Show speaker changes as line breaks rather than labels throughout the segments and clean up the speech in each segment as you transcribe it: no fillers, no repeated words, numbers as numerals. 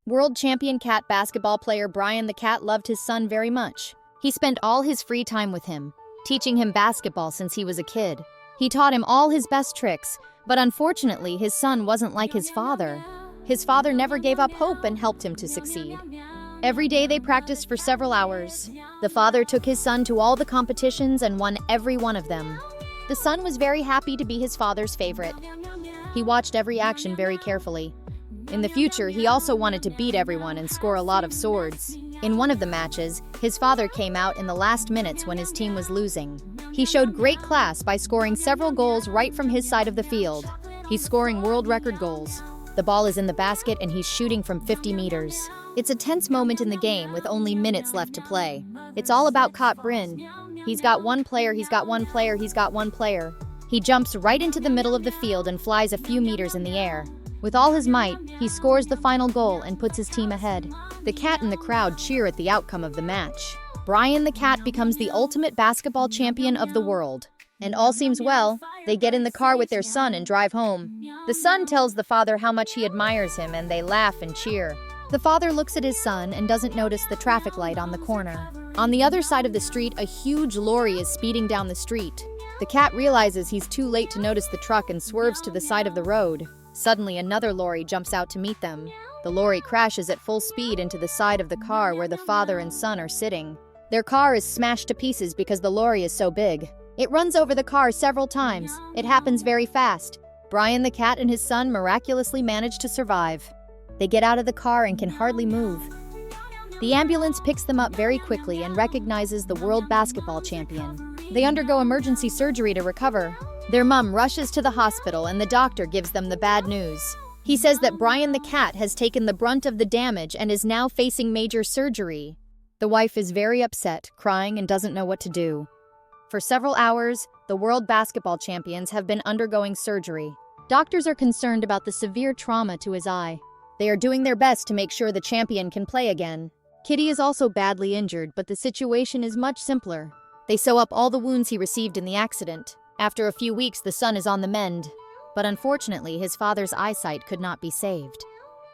World champion cat basketball player Brian the Cat loved his son very much. He spent all his free time with him, teaching him basketball since he was a kid. He taught him all his best tricks, but unfortunately his son wasn't like his father. His father never gave up hope and helped him to succeed. Every day they practiced for several hours. The father took his son to all the competitions and won every one of them. The son was very happy to be his father's favorite. He watched every action very carefully. In the future, he also wanted to beat everyone and score a lot of swords. In one of the matches, his father came out in the last minutes when his team was losing. He showed great class by scoring several goals right from his side of the field. He's scoring world record goals. The ball is in the basket and he's shooting from 50 meters. It's a tense moment in the game with only minutes left to play. It's all about ktten. He's got one player, he's got one player, he's got one player. He jumps right into the middle of the field and flies a few meters in the air. With all his might, he scores the final goal and puts his team ahead. The cat and the crowd cheer at the outcome of the match. Brian the Cat becomes the ultimate basketball champion of the world. And all seems well. They get in the car with their son and drive home. The son tells the father how much he admires him and they laugh and cheer. The father looks at his son and doesn't notice the traffic light on the corner. On the other side of the street, a huge lorry is speeding down the street. The cat realizes he's too late to notice the truck and swerves to the side of the road. Suddenly, another lorry jumps out to meet them. The lorry crashes at full speed into the side of the car where the father and son are sitting. Their car is smashed to pieces because the lorry is so big. It runs over the car several times. It happens very fast. Brian the Cat and his son miraculously manage to survive. They get out of the car and can hardly move. The ambulance picks them up very quickly and recognizes the world basketball champion. They undergo emergency surgery to recover. Their mom rushes to the hospital and the doctor gives them the bad news. He says that Brian the Cat has taken the brunt of the damage and is now facing major surgery. The wife is very upset, crying, and doesn't know what to do. For several hours, the world basketball champions have been undergoing surgery. Doctors are concerned about the severe trauma to his eye. They are doing their best to make sure the champion can play again. Kitty is also badly injured, but the situation is much simpler. They sew up all the wounds he received in the accident. After a few weeks, the son is on the mend. But unfortunately, his father's eyesight could not be saved.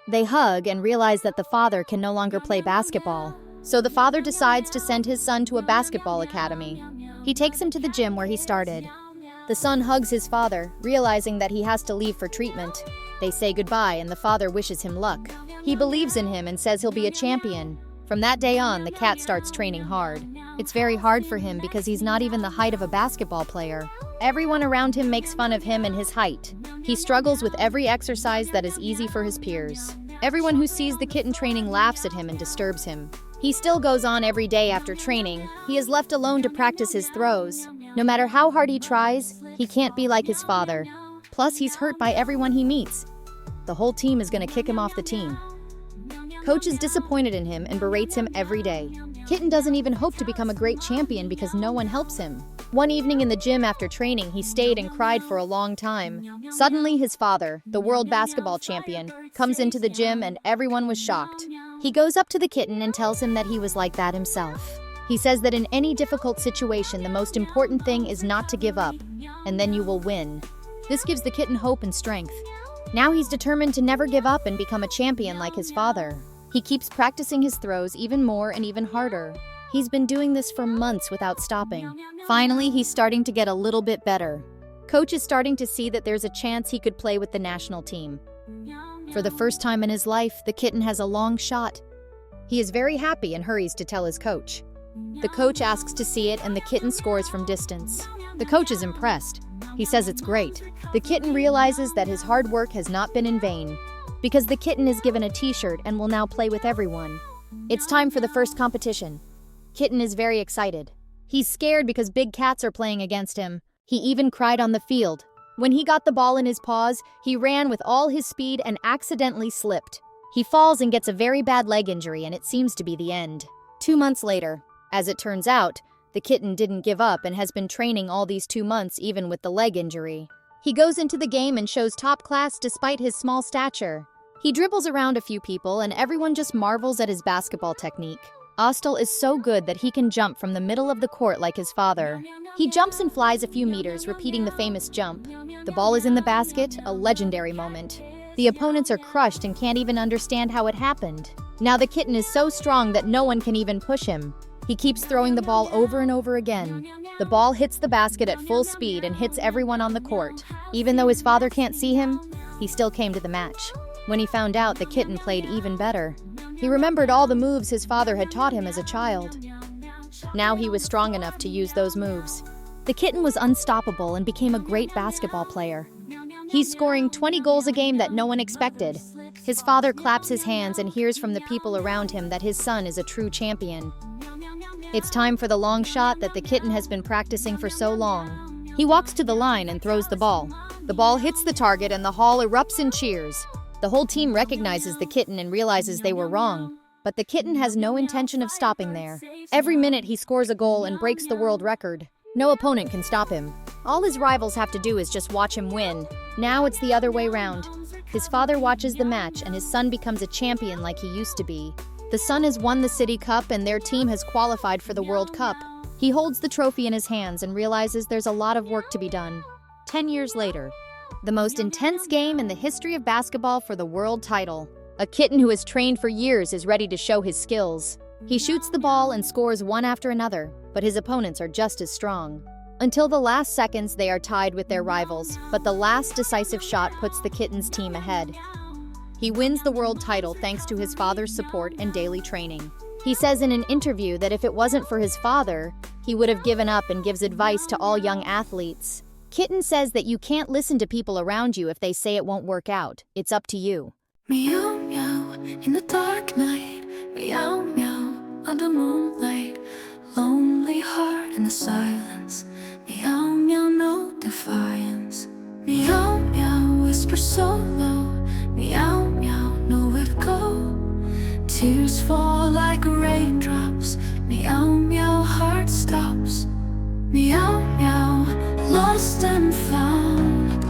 They hug and realize that the father can no longer play basketball. So the father decides to send his son to a basketball academy. He takes him to the gym where he started. The son hugs his father, realizing that he has to leave for treatment. They say goodbye and the father wishes him luck. He believes in him and says he'll be a champion. From that day on, the cat starts training hard. It's very hard for him because he's not even the height of a basketball player. Everyone around him makes fun of him and his height. He struggles with every exercise that is easy for his peers. Everyone who sees the kitten training laughs at him and disturbs him. He still goes on every day after training. He is left alone to practice his throws. No matter how hard he tries, he can't be like his father. Plus, he's hurt by everyone he meets. The whole team is going to kick him off the team. Coach is disappointed in him and berates him every day. Kitten doesn't even hope to become a great champion because no one helps him. One evening in the gym after training, he stayed and cried for a long time. Suddenly, his father, the world basketball champion, comes into the gym and everyone was shocked. He goes up to the kitten and tells him that he was like that himself. He says that in any difficult situation, the most important thing is not to give up, and then you will win. This gives the kitten hope and strength. Now he's determined to never give up and become a champion like his father. He keeps practicing his throws even more and even harder. He's been doing this for months without stopping. Finally, he's starting to get a little bit better. Coach is starting to see that there's a chance he could play with the national team. For the first time in his life, the kitten has a long shot. He is very happy and hurries to tell his coach. The coach asks to see it and the kitten scores from distance. The coach is impressed. He says it's great. The kitten realizes that his hard work has not been in vain, because the kitten is given a t-shirt and will now play with everyone. It's time for the first competition. Kitten is very excited. He's scared because big cats are playing against him. He even cried on the field. When he got the ball in his paws, he ran with all his speed and accidentally slipped. He falls and gets a very bad leg injury, and it seems to be the end. 2 months later, as it turns out, the kitten didn't give up and has been training all these 2 months even with the leg injury. He goes into the game and shows top class despite his small stature. He dribbles around a few people and everyone just marvels at his basketball technique. Ostel is so good that he can jump from the middle of the court like his father. He jumps and flies a few meters, repeating the famous jump. The ball is in the basket, a legendary moment. The opponents are crushed and can't even understand how it happened. Now the kitten is so strong that no one can even push him. He keeps throwing the ball over and over again. The ball hits the basket at full speed and hits everyone on the court. Even though his father can't see him, he still came to the match. When he found out, the kitten played even better. He remembered all the moves his father had taught him as a child. Now he was strong enough to use those moves. The kitten was unstoppable and became a great basketball player. He's scoring 20 goals a game that no one expected. His father claps his hands and hears from the people around him that his son is a true champion. It's time for the long shot that the kitten has been practicing for so long. He walks to the line and throws the ball. The ball hits the target and the hall erupts in cheers. The whole team recognizes the kitten and realizes they were wrong. But the kitten has no intention of stopping there. Every minute he scores a goal and breaks the world record. No opponent can stop him. All his rivals have to do is just watch him win. Now it's the other way round. His father watches the match and his son becomes a champion like he used to be. The son has won the City Cup and their team has qualified for the World Cup. He holds the trophy in his hands and realizes there's a lot of work to be done. 10 years later, the most intense game in the history of basketball for the world title. A kitten who has trained for years is ready to show his skills. He shoots the ball and scores one after another, but his opponents are just as strong. Until the last seconds, they are tied with their rivals, but the last decisive shot puts the kitten's team ahead. He wins the world title thanks to his father's support and daily training. He says in an interview that if it wasn't for his father, he would have given up and gives advice to all young athletes. Kitten says that you can't listen to people around you if they say it won't work out. It's up to you.
Meow meow in the dark night, meow meow under moonlight, lonely heart in the silence, meow meow no defiance, meow meow whisper so low, meow meow nowhere to go, tears fall like raindrops, meow meow heart stops, meow meow lost and found,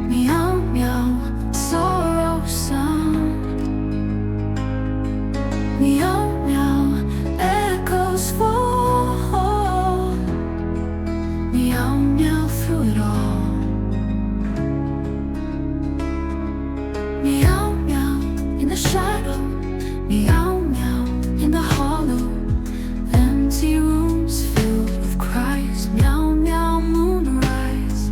meow meow sorrow sound, meow meow echoes fall, meow meow through it all, meow meow in the shadow, meow meow in the hollow, empty rooms filled with cries, meow meow moonrise,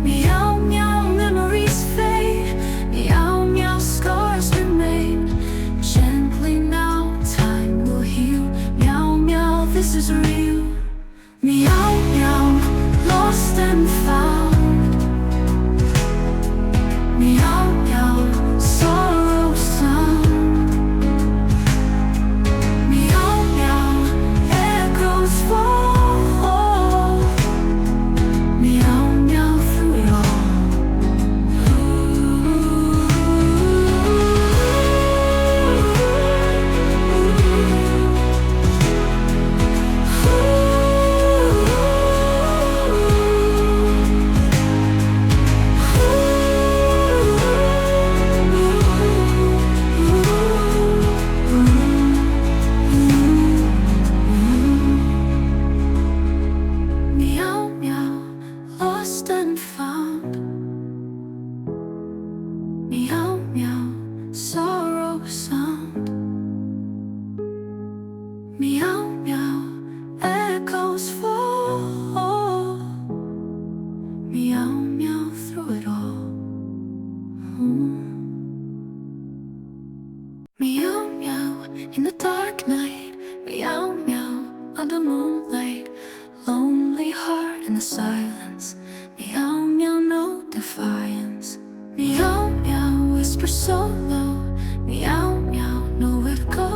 meow meow memories fade, meow meow scars remain, gently now time will heal, meow meow this is real, meow meow lost and found, meow meow sorrow sound, meow meow echoes fall, meow meow through it all. Meow meow lost and found, meow meow sorrow sound, meow meow echoes fall, meow meow through it all. Meow meow in the dark night, meow meow under moonlight, lonely heart in the silence, meow meow no defiance, meow meow whisper so low, meow meow nowhere to go,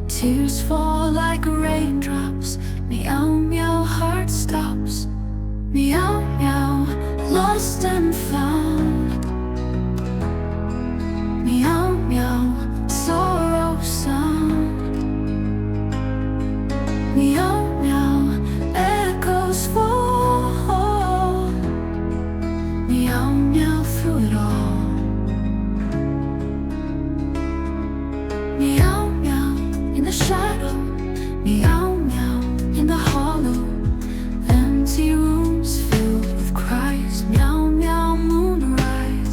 tears fall like raindrops, meow meow heart stops, meow meow lost and found, meow meow sorrow sound, meow meow echoes fall, meow meow through it all, meow meow in the shadow, meow meow in the hollow, empty rooms filled with cries, meow meow moonrise,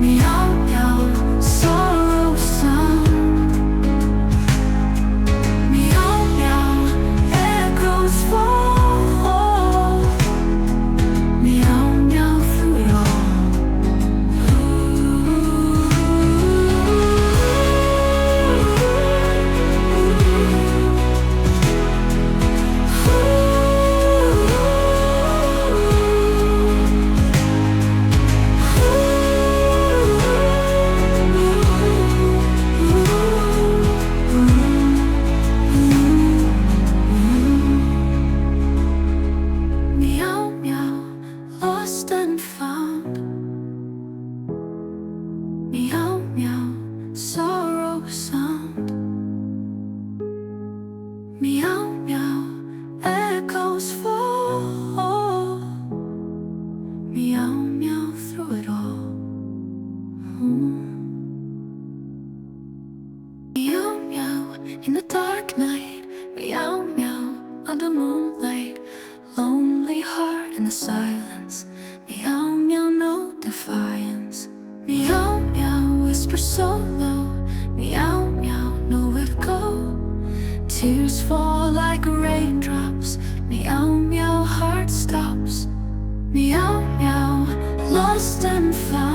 Meow meow, sorrow sound. Meow meow, echoes fall. Meow meow through it all. Meow meow, lost and found. Meow meow, sorrow sound. Meow meow, echoes fall. Meow meow through it all. Meow meow, in the dark night. Meow meow, under moonlight. Lonely heart in the silence. Meow meow, no defiance. Meow meow, whisper so low. Meow meow, nowhere to go. Tears fall like raindrops. Meow meow, heart stops. Meow meow, lost and found.